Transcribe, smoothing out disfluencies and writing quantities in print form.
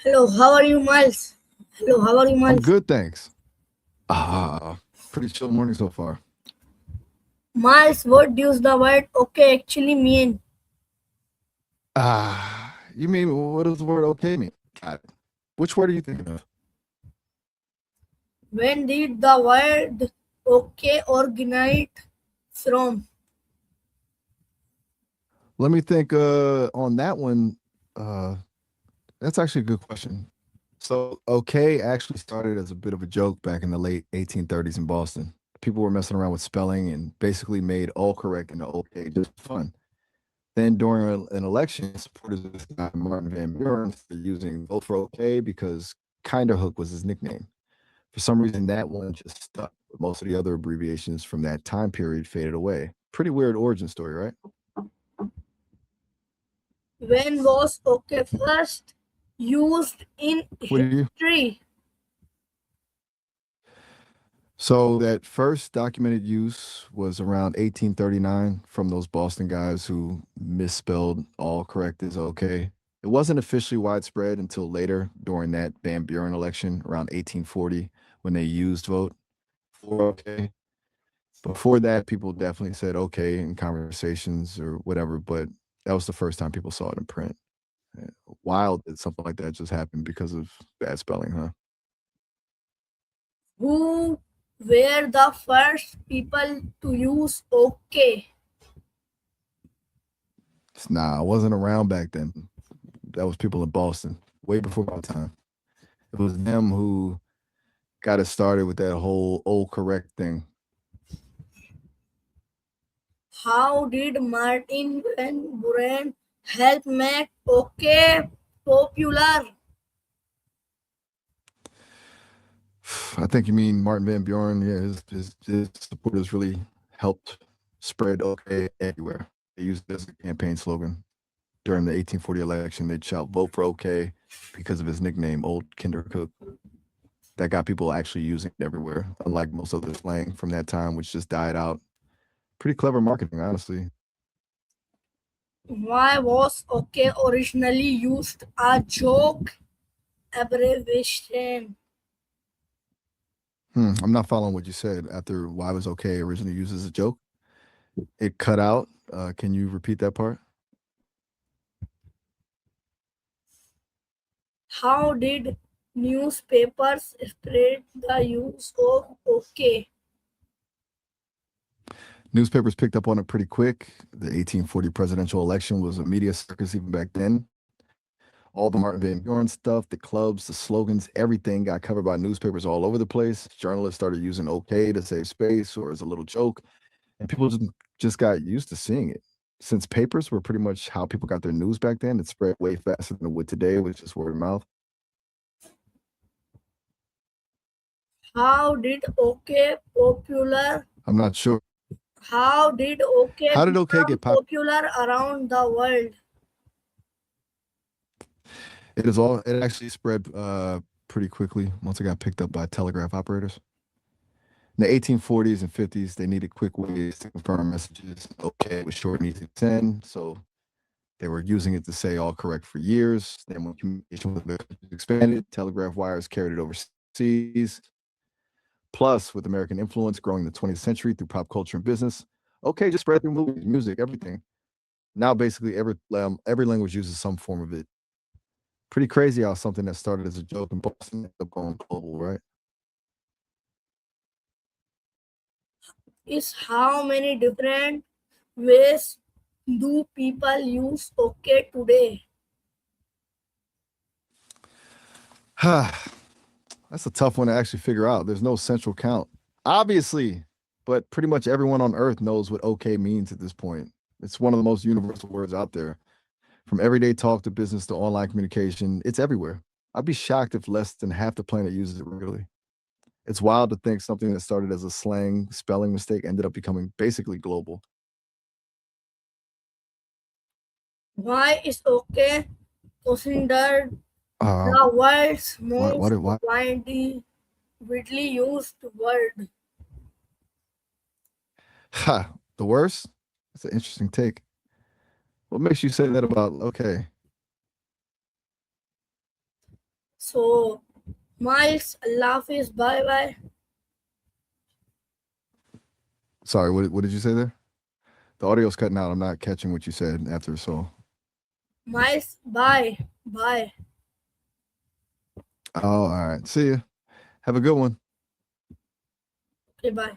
Hello, how are you, Miles? Hello, how are you, I'm Miles? good, thanks. Pretty chill morning so far. Miles, what does the word okay actually mean? You mean what does the word okay mean? Got it. Which word are you thinking of? When did the word okay originate from? Let me think on that one. Uh that's actually a good question. So okay actually started as a bit of a joke back in the late 1830s in Boston. People were messing around with spelling and basically made all correct into okay just for fun. Then during an election, supporters of this guy Martin Van Buren started using vote for okay because Kinderhook was his nickname. For some reason, that one just stuck, but most of the other abbreviations from that time period faded away. Pretty weird origin story, right? When was okay first used in What do you? history? So that first documented use was around 1839 from those Boston guys who misspelled all correct as okay. It wasn't officially widespread until later during that Van Buren election around 1840 when they used vote for okay. Before that, people definitely said okay in conversations or whatever, but that was the first time people saw it in print. Yeah, wild that something like that just happened because of bad spelling, huh? Who were the first people to use okay? Nah, I wasn't around back then. That was people in Boston, way before my time. It was them who got us started with that whole old correct thing. How did Martin Van Buren help make okay popular? I think you mean Martin Van Buren. Yeah, his supporters really helped spread okay everywhere. They used it as a campaign slogan. During the 1840 election, they'd shout, vote for OK because of his nickname, Old Kindercook. That got people actually using it everywhere, unlike most other slang from that time, which just died out. Pretty clever marketing, honestly. Why was OK originally used a joke abbreviation? I'm not following what you said after why was OK originally used as a joke. It cut out. Can you repeat that part? How did newspapers spread the use of OK? Newspapers picked up on it pretty quick. The 1840 presidential election was a media circus even back then. All the Martin Van Buren stuff, the clubs, the slogans, everything got covered by newspapers all over the place. Journalists started using OK to save space or as a little joke, and people just got used to seeing it. Since papers were pretty much how people got their news back then, it spread way faster than it would today with just word of mouth. How did OK popular? I'm not sure. How did OK How did OK become get popular? popular around the world? It actually spread pretty quickly once it got picked up by telegraph operators. In the 1840s and 50s, they needed quick ways to confirm messages. Okay, it was short and easy to send, so they were using it to say all correct for years. Then when communication with the countries expanded, telegraph wires carried it overseas. Plus, with American influence growing in the 20th century through pop culture and business, okay, just spread through movies, music, everything. Now, basically, every language uses some form of it. Pretty crazy how something that started as a joke in Boston ended up going global, right? Is how many different ways do people use OK today? That's a tough one to actually figure out. There's no central count, obviously, but pretty much everyone on earth knows what okay means at this point. It's one of the most universal words out there. From everyday talk to business to online communication, it's everywhere. I'd be shocked if less than half the planet uses it regularly. It's wild to think something that started as a slang spelling mistake ended up becoming basically global. Why is OK considered Uh, the world's why most did why? widely used word? Ha, the worst? That's an interesting take. What makes you say that about okay? So, Miles, Allah Hafiz, bye bye. Sorry, what did you say there? The audio's cutting out. I'm not catching what you said after so. Miles, bye. Bye. Oh, all right. See ya. Have a good one. Okay, bye.